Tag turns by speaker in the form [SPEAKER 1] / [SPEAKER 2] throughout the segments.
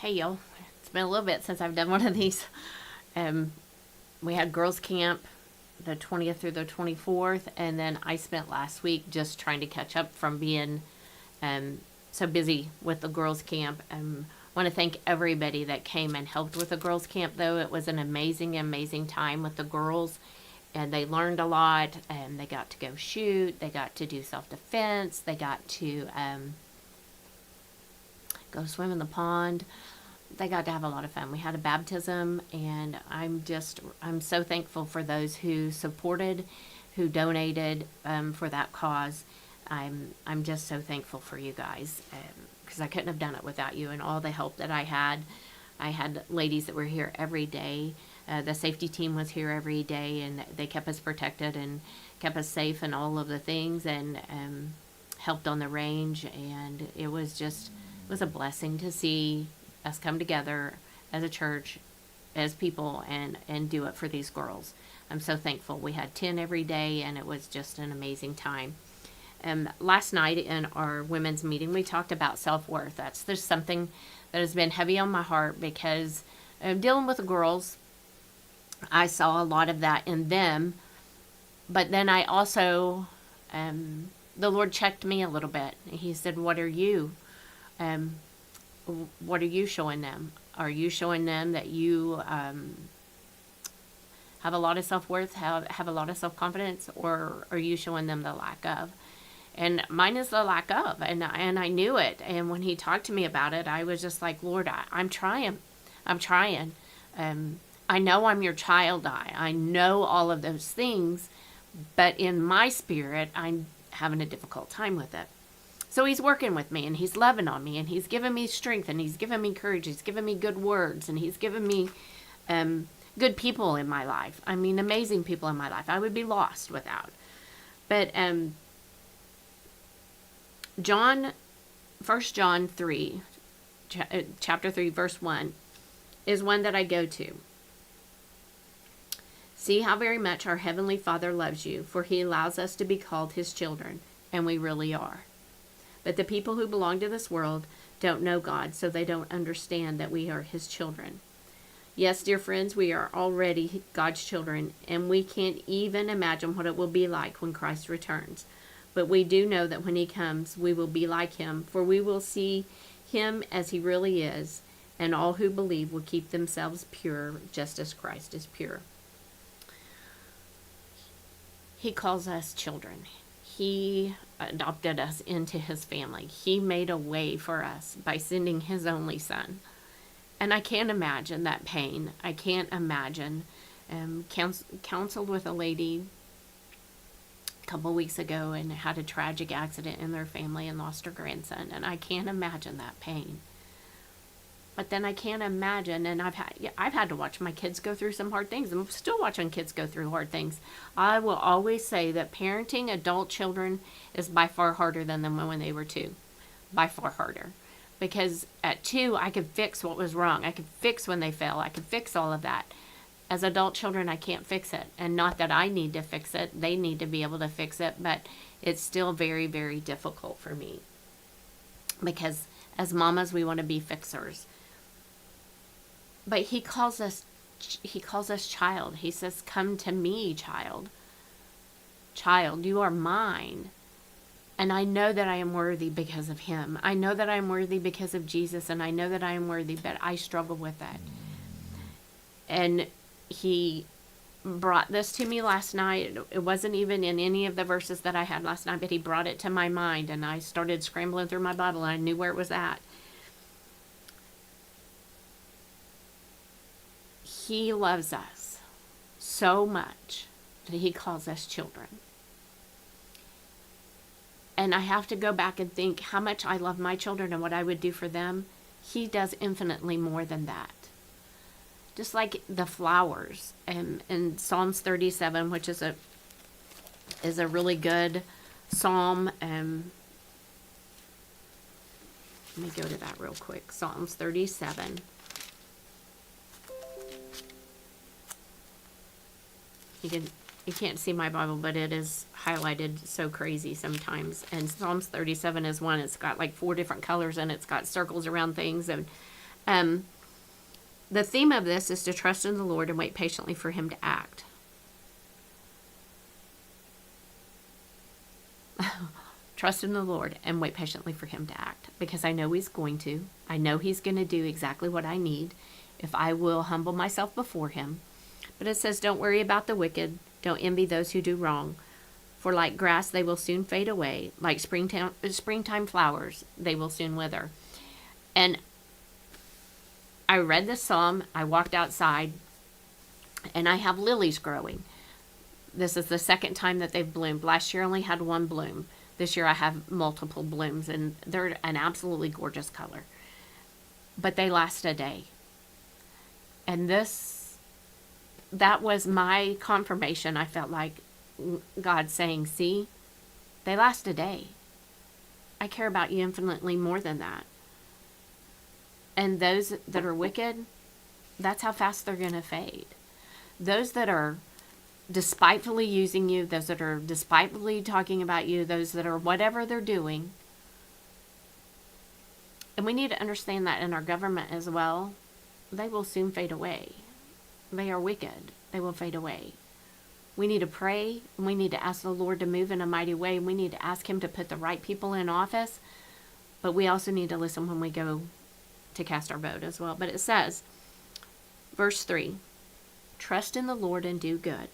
[SPEAKER 1] Hey y'all, it's been a little bit since I've done one of these. Um, we had girls camp the 20th through the 24th, and then I spent last week just trying to catch up from being so busy with the girls camp. Want to thank everybody that came and helped with the girls camp, though. It was an amazing, amazing time with the girls, and they learned a lot, and they got to go shoot, they got to do self-defense, they got to go swim in the pond. They got to have a lot of fun. We had a baptism, and I'm so thankful for those who supported, who donated for that cause. I'm just so thankful for you guys, because I couldn't have done it without you and all the help that I had. I had ladies that were here every day. The safety team was here every day, and they kept us protected and kept us safe and all of the things, and helped on the range. And it was a blessing to see us come together as a church, as people, and do it for these girls. I'm so thankful. We had 10 every day, and it was just an amazing time. Last night in our women's meeting, we talked about self-worth. That's just something that has been heavy on my heart, because dealing with the girls, I saw a lot of that in them. But then I also, the Lord checked me a little bit. He said, what are you showing them? Are you showing them that you have a lot of self-worth, have a lot of self-confidence, or are you showing them the lack of? And mine is the lack of, and I knew it. And when he talked to me about it, I was just like, Lord, I'm trying. I know I'm your child. I know all of those things, but in my spirit, I'm having a difficult time with it. So he's working with me, and he's loving on me, and he's giving me strength, and he's giving me courage. He's giving me good words, and he's giving me good people in my life. I mean, amazing people in my life. I would be lost without. But 1 John 3, chapter 3, verse 1, is one that I go to. See how very much our Heavenly Father loves you, for he allows us to be called his children, and we really are. But the people who belong to this world don't know God, so they don't understand that we are his children. Yes, dear friends, we are already God's children, and we can't even imagine what it will be like when Christ returns. But we do know that when he comes, we will be like him, for we will see him as he really is, and all who believe will keep themselves pure, just as Christ is pure. He calls us children. He adopted us into his family. He made a way for us by sending his only son. And I can't imagine that pain. I can't imagine. Counseled with a lady a couple weeks ago, and had a tragic accident in their family and lost her grandson. And I can't imagine that pain. But then I can't imagine, and I've had to watch my kids go through some hard things. I'm still watching kids go through hard things. I will always say that parenting adult children is by far harder than when they were 2. By far harder. Because at 2, I could fix what was wrong. I could fix when they fell. I could fix all of that. As adult children, I can't fix it. And not that I need to fix it. They need to be able to fix it. But it's still very, very difficult for me. Because as mamas, we want to be fixers. But he calls us child. He says, come to me, child. Child, you are mine. And I know that I am worthy because of him. I know that I am worthy because of Jesus, and I know that I am worthy, but I struggle with that. And he brought this to me last night. It wasn't even in any of the verses that I had last night, but he brought it to my mind, and I started scrambling through my Bible, and I knew where it was at. He loves us so much that he calls us children. And I have to go back and think how much I love my children and what I would do for them. He does infinitely more than that. Just like the flowers in Psalms 37, which is a really good psalm. Let me go to that real quick. Psalms 37. You can't see my Bible, but it is highlighted so crazy sometimes. And Psalms 37 is one. It's got like 4 different colors, and it's got circles around things. And The theme of this is to trust in the Lord and wait patiently for him to act. Trust in the Lord and wait patiently for him to act, because I know he's going to. I know he's going to do exactly what I need if I will humble myself before him. But it says, don't worry about the wicked. Don't envy those who do wrong. For like grass, they will soon fade away. Like springtime flowers, they will soon wither. And I read this psalm. I walked outside, and I have lilies growing. This is the second time that they've bloomed. Last year I only had one bloom. This year I have multiple blooms, and they're an absolutely gorgeous color. But they last a day. And that was my confirmation. I felt like God saying, see, they last a day. I care about you infinitely more than that. And those that are wicked, that's how fast they're going to fade. Those that are despitefully using you, those that are despitefully talking about you, those that are whatever they're doing. And we need to understand that in our government as well. They will soon fade away. They are wicked. They will fade away. We need to pray, and we need to ask the Lord to move in a mighty way. We need to ask him to put the right people in office. But we also need to listen when we go to cast our vote as well. But it says, verse 3, trust in the Lord and do good.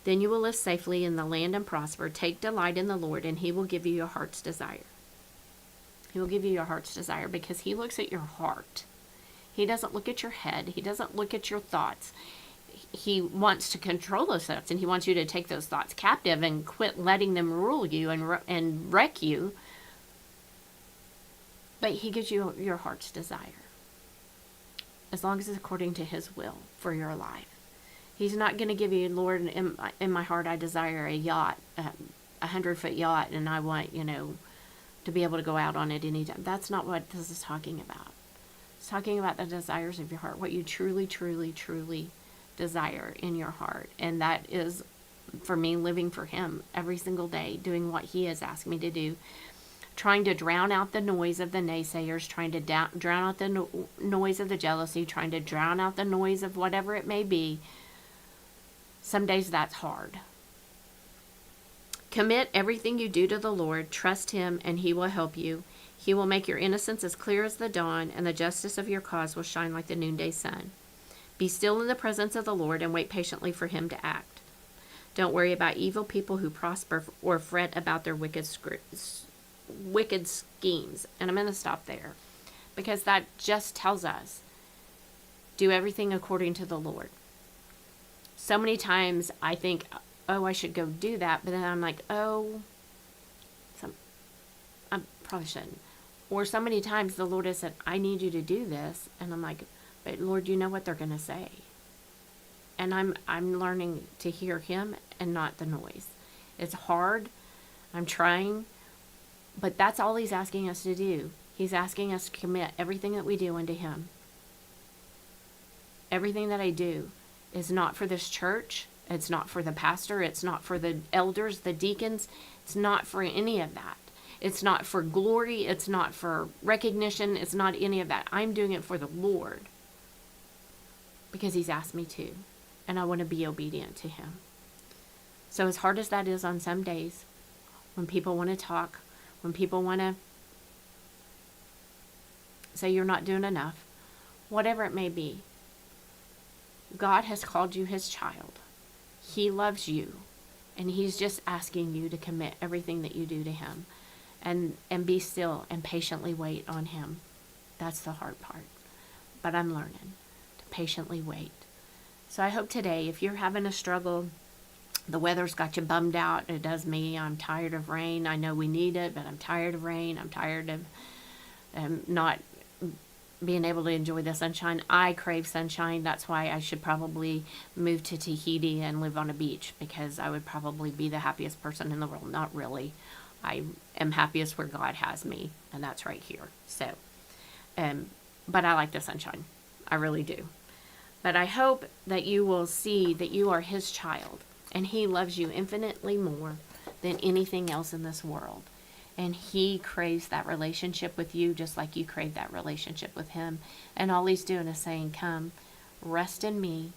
[SPEAKER 1] Then you will live safely in the land and prosper. Take delight in the Lord, and he will give you your heart's desire. He will give you your heart's desire, because he looks at your heart. He doesn't look at your head. He doesn't look at your thoughts. He wants to control those thoughts, and he wants you to take those thoughts captive and quit letting them rule you and wreck you. But he gives you your heart's desire, as long as it's according to his will for your life. He's not going to give you, Lord, in my heart I desire a yacht, 100-foot yacht, and I want, to be able to go out on it anytime. That's not what this is talking about. It's talking about the desires of your heart, what you truly, truly, truly desire in your heart. And that is, for me, living for him every single day, doing what he has asked me to do, trying to drown out the noise of the naysayers, trying to drown out the noise of the jealousy, trying to drown out the noise of whatever it may be. Some days that's hard. Commit everything you do to the Lord. Trust him, and he will help you. He will make your innocence as clear as the dawn, and the justice of your cause will shine like the noonday sun. Be still in the presence of the Lord and wait patiently for him to act. Don't worry about evil people who prosper or fret about their wicked schemes. And I'm going to stop there, because that just tells us, do everything according to the Lord. So many times I think, oh, I should go do that. But then I'm like, oh, I probably shouldn't. Or so many times the Lord has said, I need you to do this. And I'm like, but Lord, you know what they're going to say. And I'm learning to hear him and not the noise. It's hard. I'm trying. But that's all he's asking us to do. He's asking us to commit everything that we do unto him. Everything that I do is not for this church. It's not for the pastor. It's not for the elders, the deacons. It's not for any of that. It's not for glory. It's not for recognition. It's not any of that. I'm doing it for the Lord, because he's asked me to, and I want to be obedient to him. So as hard as that is on some days, when people want to talk, when people want to say you're not doing enough, whatever it may be, God has called you his child. He loves you, and he's just asking you to commit everything that you do to him, and be still and patiently wait on him. That's the hard part. But I'm learning to patiently wait. So I hope today, if you're having a struggle, the weather's got you bummed out. It does me. I'm tired of rain. I know we need it, but I'm tired of rain. I'm tired of not being able to enjoy the sunshine. I crave sunshine. That's why I should probably move to Tahiti and live on a beach, because I would probably be the happiest person in the world. Not really. I am happiest where God has me, and that's right here. So, but I like the sunshine. I really do. But I hope that you will see that you are his child, and he loves you infinitely more than anything else in this world. And he craves that relationship with you just like you crave that relationship with him. And all he's doing is saying, come, rest in me,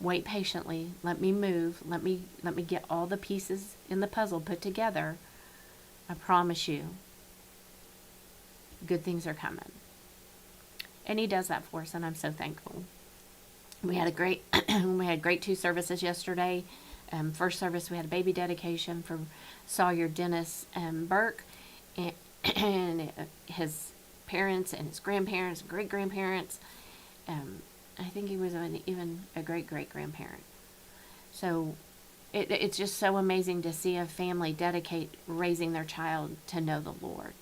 [SPEAKER 1] wait patiently, let me move, let me get all the pieces in the puzzle put together. I promise you, good things are coming. And he does that for us, and I'm so thankful. We had great 2 services yesterday. First service, we had a baby dedication for Sawyer Dennis Burke, and his parents and his grandparents and great-grandparents. I think he was even a great-great-grandparent. So it's just so amazing to see a family dedicate raising their child to know the Lord.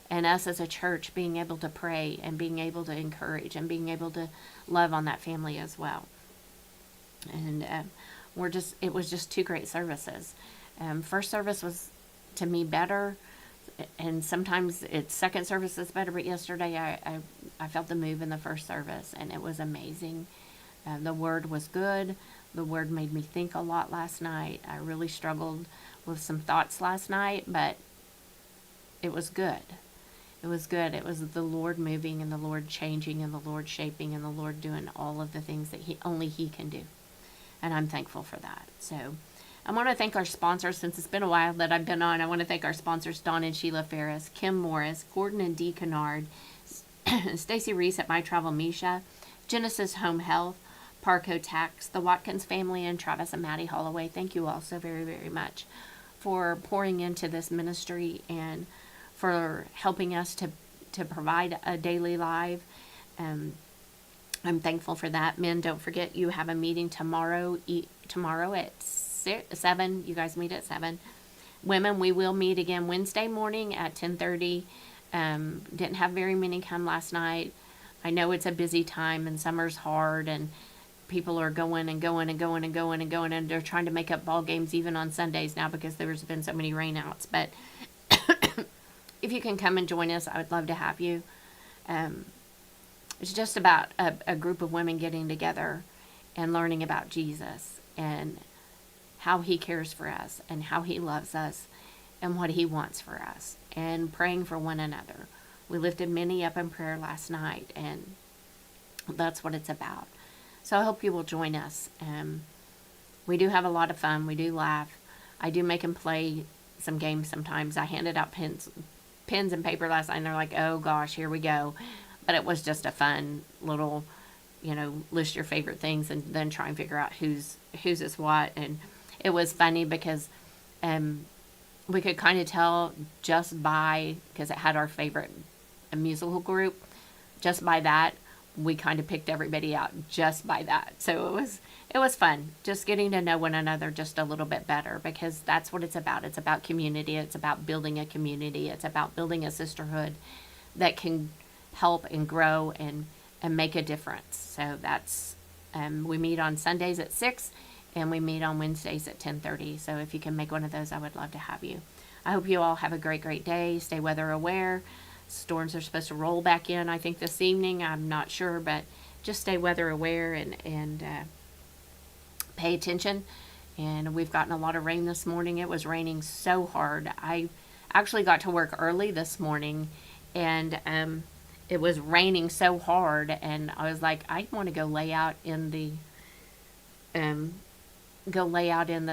[SPEAKER 1] And us as a church being able to pray and being able to encourage and being able to love on that family as well. And it was just 2 great services. First service was, to me, better, and sometimes second service is better, but yesterday I felt the move in the first service, and it was amazing. The word was good. The word made me think a lot last night. I really struggled with some thoughts last night, but it was good. It was good. It was the Lord moving and the Lord changing and the Lord shaping and the Lord doing all of the things that only he can do. And I'm thankful for that. So I want to thank our sponsors. Since it's been a while that I've been on, I want to thank our sponsors, Dawn and Sheila Ferris, Kim Morris, Gordon and Dee Kennard, Stacy Reese at My Travel Misha, Genesis Home Health, Parco Tax, the Watkins family, and Travis and Maddie Holloway. Thank you all so very, very much for pouring into this ministry and for helping us to provide a daily live. I'm thankful for that. Men, don't forget you have a meeting tomorrow at 7. You guys meet at 7. Women, we will meet again Wednesday morning at 10:30. Didn't have very many come last night. I know it's a busy time and summer's hard and people are going and going and going and going and going, and they're trying to make up ball games even on Sundays now because there's been so many rainouts. But if you can come and join us, I would love to have you. It's just about a group of women getting together and learning about Jesus and how he cares for us and how he loves us and what he wants for us, and praying for one another. We lifted many up in prayer last night, and that's what it's about. So I hope you will join us. We do have a lot of fun. We do laugh. I do make them play some games sometimes. I handed out pens and paper last night, and they're like, oh gosh, here we go. But it was just a fun little, list your favorite things and then try and figure out whose is what. And it was funny because we could kind of tell just by, because it had our favorite musical group, just by that, we kind of picked everybody out just by that. So it was fun, just getting to know one another just a little bit better, because that's what it's about. It's about community. It's about building a community. It's about building a sisterhood that can help and grow and make a difference. So that's, we meet on Sundays at 6 and we meet on Wednesdays at 10:30. So if you can make one of those, I would love to have you. I hope you all have a great, great day. Stay weather aware. Storms are supposed to roll back in, I think, this evening. I'm not sure, but just stay weather aware and pay attention. And we've gotten a lot of rain this morning. It was raining so hard. I actually got to work early this morning, and it was raining so hard, and I was like, I want to go lay out in the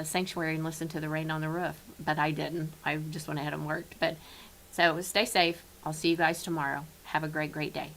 [SPEAKER 1] sanctuary and listen to the rain on the roof, but I didn't. I just went ahead and worked. But so stay safe. I'll see you guys tomorrow. Have a great, great day.